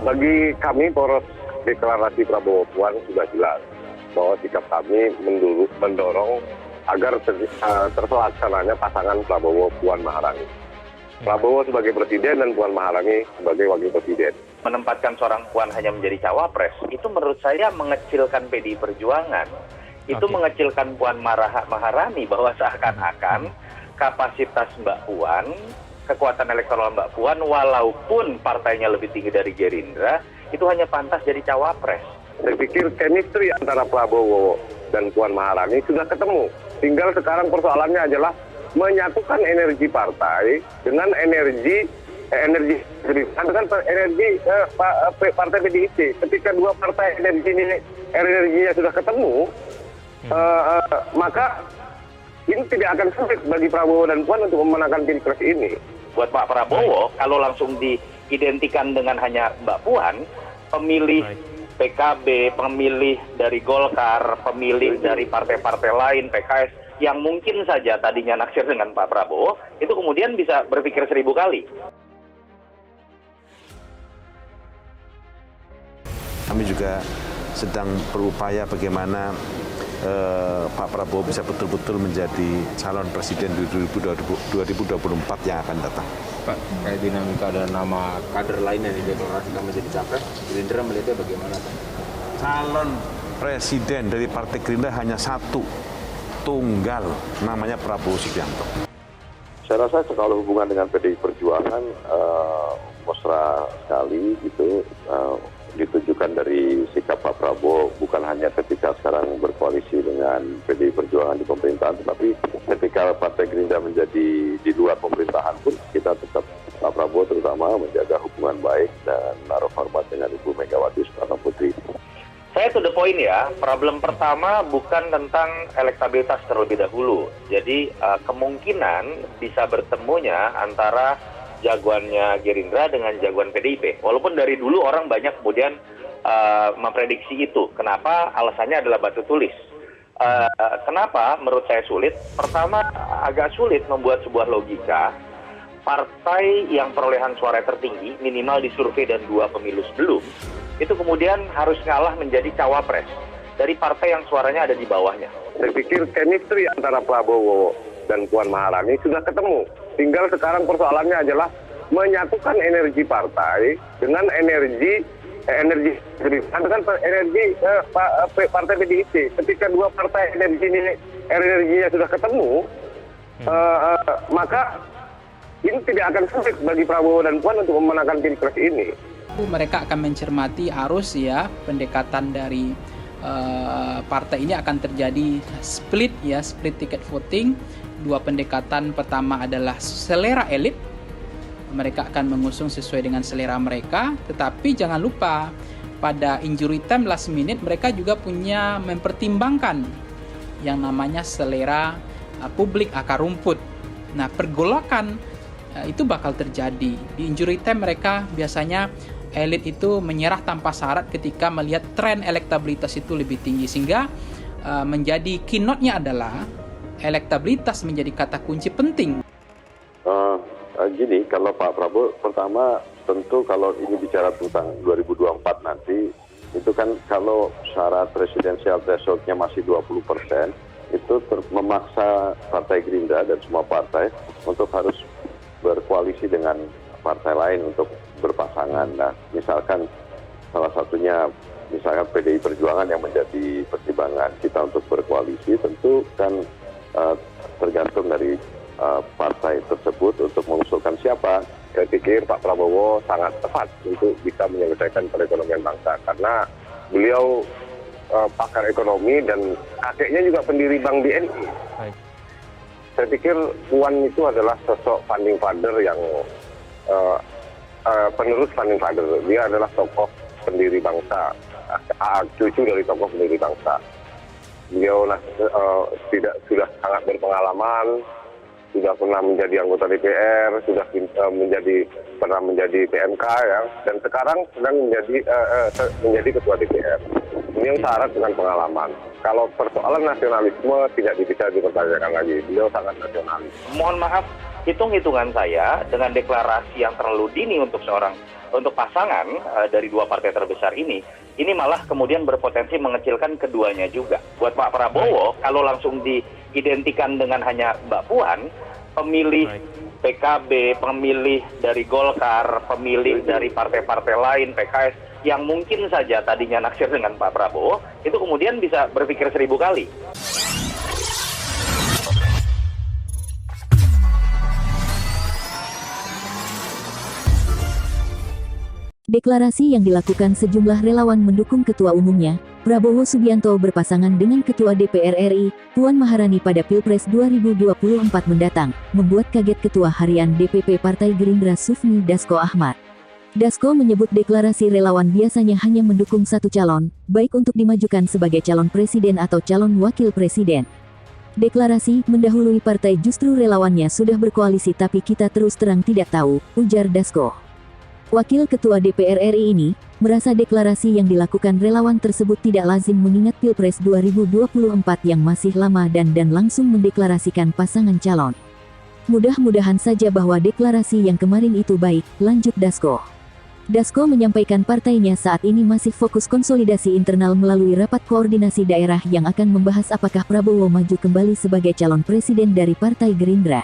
Bagi kami poros deklarasi Prabowo Puan sudah jelas bahwa sikap kami mendorong agar terselaksananya pasangan Prabowo Puan Maharani. Prabowo sebagai presiden dan Puan Maharani sebagai wakil presiden. Menempatkan seorang Puan hanya menjadi cawapres, itu menurut saya mengecilkan PDI Perjuangan. Itu mengecilkan Puan Maharani bahwa seakan-akan kapasitas Mbak Puan, kekuatan elektoral Mbak Puan, walaupun partainya lebih tinggi dari Gerindra, itu hanya pantas jadi cawapres. Saya pikir chemistry antara Prabowo dan Puan Maharani sudah ketemu. Tinggal sekarang persoalannya adalah menyatukan energi partai dengan energi partai PDIP. Ketika dua partai energinya sudah ketemu, maka ini tidak akan sulit bagi Prabowo dan Puan untuk memenangkan pilpres ini. Buat Pak Prabowo, kalau langsung diidentikan dengan hanya Mbak Puan, pemilih PKB, pemilih dari Golkar, pemilih dari partai-partai lain, PKS, yang mungkin saja tadinya naksir dengan Pak Prabowo, itu kemudian bisa berpikir 1000 kali. Kami juga sedang berupaya bagaimana Pak Prabowo bisa betul-betul menjadi calon presiden di 2024 yang akan datang. Pak, kayak dinamika ada nama kader lain yang dideklarasikan menjadi capres, Gerindra melihatnya bagaimana, Pak? Calon presiden dari Partai Gerindra hanya satu, tunggal, namanya Prabowo Subianto. Saya rasa kalau hubungan dengan PDI Perjuangan mesra sekali gitu, ditujukan dari sikap Pak Prabowo bukan hanya ketika sekarang berkoalisi dengan PDI Perjuangan di pemerintahan, tetapi ketika Partai Gerindra menjadi di luar pemerintahan pun kita tetap Pak Prabowo terutama menjaga hubungan baik dan naruh hormat dengan Ibu Megawati Soekarno Putri. Saya to the point ya, problem pertama bukan tentang elektabilitas terlebih dahulu. Jadi kemungkinan bisa bertemunya antara jagoannya Gerindra dengan jagoan PDIP. Walaupun dari dulu orang banyak kemudian memprediksi itu. Kenapa? Alasannya adalah batu tulis. Kenapa menurut saya sulit? Pertama, agak sulit membuat sebuah logika. Partai yang perolehan suara tertinggi, minimal di survei dan 2 pemilu sebelum, itu kemudian harus ngalah menjadi cawapres dari partai yang suaranya ada di bawahnya. Saya pikir chemistry antara Prabowo dan Puan Maharani sudah ketemu. Tinggal sekarang persoalannya adalah menyatukan energi partai dengan energi partai PDIP. Ketika dua partai energinya sudah ketemu, maka ini tidak akan sulit bagi Prabowo dan Puan untuk memenangkan pilpres ini. Mereka akan mencermati arus ya pendekatan dari partai ini akan terjadi split ticket voting. 2 pendekatan pertama adalah selera elit. Mereka akan mengusung sesuai dengan selera mereka, tetapi jangan lupa pada injury time last minute mereka juga punya mempertimbangkan yang namanya selera publik akar rumput. Nah, pergolakan itu bakal terjadi. Di injury time mereka biasanya elit itu menyerah tanpa syarat ketika melihat tren elektabilitas itu lebih tinggi, sehingga menjadi keynote-nya adalah elektabilitas menjadi kata kunci penting. Gini, kalau Pak Prabowo pertama tentu kalau ini bicara tentang 2024 nanti, itu kan kalau syarat presidensial threshold-nya masih 20%, itu memaksa Partai Gerindra dan semua partai untuk harus berkoalisi dengan partai lain untuk berpasangan. Nah, misalkan salah satunya misalkan PDI Perjuangan yang menjadi pertimbangan kita untuk berkoalisi, tentu kan tergantung dari partai tersebut untuk mengusulkan siapa. Saya pikir Pak Prabowo sangat tepat untuk bisa menyelesaikan perekonomian bangsa karena beliau pakar ekonomi dan kakeknya juga pendiri Bank BNI. Saya pikir Puan itu adalah sosok founding father yang penerus founding father. Dia adalah tokoh pendiri bangsa, cucu dari tokoh pendiri bangsa. Beliau sudah sangat berpengalaman, sudah pernah menjadi anggota DPR, sudah pernah menjadi PMK ya, dan sekarang sedang menjadi ketua DPR. Ini yang syarat dengan pengalaman. Kalau persoalan nasionalisme tidak bisa dipertanyakan lagi. Beliau sangat nasionalis. Mohon maaf, hitung-hitungan saya dengan deklarasi yang terlalu dini untuk pasangan dari dua partai terbesar ini malah kemudian berpotensi mengecilkan keduanya juga. Buat Pak Prabowo, kalau langsung diidentikan dengan hanya Mbak Puan, pemilih PKB, pemilih dari Golkar, pemilih dari partai-partai lain, PKS, yang mungkin saja tadinya naksir dengan Pak Prabowo, itu kemudian bisa berpikir 1000 kali. Deklarasi yang dilakukan sejumlah relawan mendukung ketua umumnya, Prabowo Subianto berpasangan dengan Ketua DPR RI, Puan Maharani pada Pilpres 2024 mendatang, membuat kaget Ketua Harian DPP Partai Gerindra Sufmi Dasko Ahmad. Dasko menyebut deklarasi relawan biasanya hanya mendukung satu calon, baik untuk dimajukan sebagai calon presiden atau calon wakil presiden. Deklarasi mendahului partai justru relawannya sudah berkoalisi tapi kita terus terang tidak tahu, ujar Dasko. Wakil Ketua DPR RI ini merasa deklarasi yang dilakukan relawan tersebut tidak lazim mengingat Pilpres 2024 yang masih lama dan langsung mendeklarasikan pasangan calon. Mudah-mudahan saja bahwa deklarasi yang kemarin itu baik, lanjut Dasko. Dasko menyampaikan partainya saat ini masih fokus konsolidasi internal melalui rapat koordinasi daerah yang akan membahas apakah Prabowo maju kembali sebagai calon presiden dari Partai Gerindra.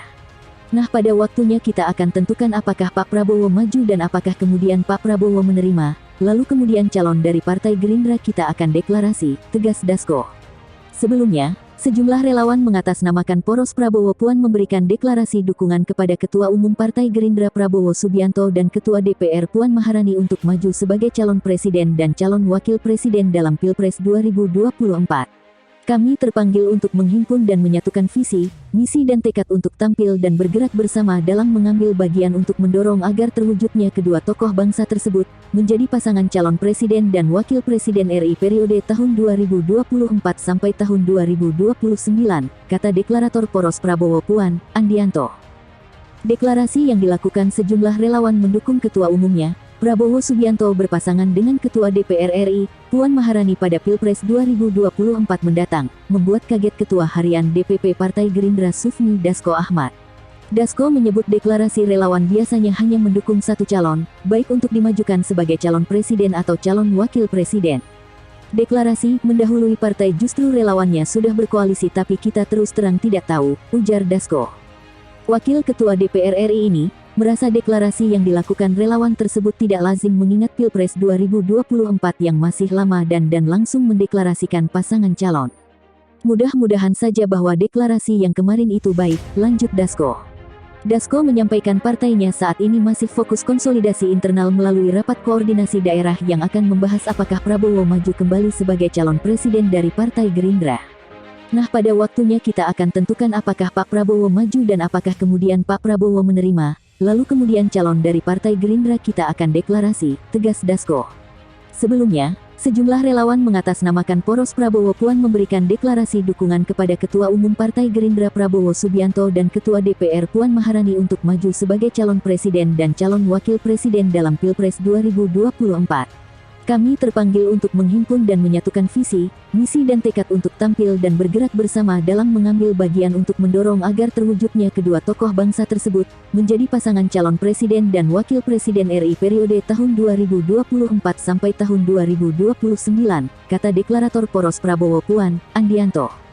Nah, pada waktunya kita akan tentukan apakah Pak Prabowo maju dan apakah kemudian Pak Prabowo menerima, lalu kemudian calon dari Partai Gerindra kita akan deklarasi, tegas Dasko. Sebelumnya, sejumlah relawan mengatasnamakan poros Prabowo Puan memberikan deklarasi dukungan kepada Ketua Umum Partai Gerindra Prabowo Subianto dan Ketua DPR Puan Maharani untuk maju sebagai calon presiden dan calon wakil presiden dalam Pilpres 2024. Kami terpanggil untuk menghimpun dan menyatukan visi, misi dan tekad untuk tampil dan bergerak bersama dalam mengambil bagian untuk mendorong agar terwujudnya kedua tokoh bangsa tersebut menjadi pasangan calon presiden dan wakil presiden RI periode tahun 2024 sampai tahun 2029, kata deklarator poros Prabowo Puan, Andianto. Deklarasi yang dilakukan sejumlah relawan mendukung ketua umumnya, Prabowo Subianto berpasangan dengan Ketua DPR RI, Puan Maharani pada Pilpres 2024 mendatang, membuat kaget Ketua Harian DPP Partai Gerindra Sufmi Dasko Ahmad. Dasko menyebut deklarasi relawan biasanya hanya mendukung satu calon, baik untuk dimajukan sebagai calon presiden atau calon wakil presiden. Deklarasi mendahului partai justru relawannya sudah berkoalisi tapi kita terus terang tidak tahu, ujar Dasko. Wakil Ketua DPR RI ini merasa deklarasi yang dilakukan relawan tersebut tidak lazim mengingat Pilpres 2024 yang masih lama dan langsung mendeklarasikan pasangan calon. Mudah-mudahan saja bahwa deklarasi yang kemarin itu baik, lanjut Dasko. Dasko menyampaikan partainya saat ini masih fokus konsolidasi internal melalui rapat koordinasi daerah yang akan membahas apakah Prabowo maju kembali sebagai calon presiden dari Partai Gerindra. Nah, pada waktunya kita akan tentukan apakah Pak Prabowo maju dan apakah kemudian Pak Prabowo menerima, lalu kemudian calon dari Partai Gerindra kita akan deklarasi, tegas Dasko. Sebelumnya, sejumlah relawan mengatasnamakan poros Prabowo Puan memberikan deklarasi dukungan kepada Ketua Umum Partai Gerindra Prabowo Subianto dan Ketua DPR Puan Maharani untuk maju sebagai calon presiden dan calon wakil presiden dalam Pilpres 2024. Kami terpanggil untuk menghimpun dan menyatukan visi, misi dan tekad untuk tampil dan bergerak bersama dalam mengambil bagian untuk mendorong agar terwujudnya kedua tokoh bangsa tersebut menjadi pasangan calon presiden dan wakil presiden RI periode tahun 2024 sampai tahun 2029, kata deklarator poros Prabowo Puan, Andianto.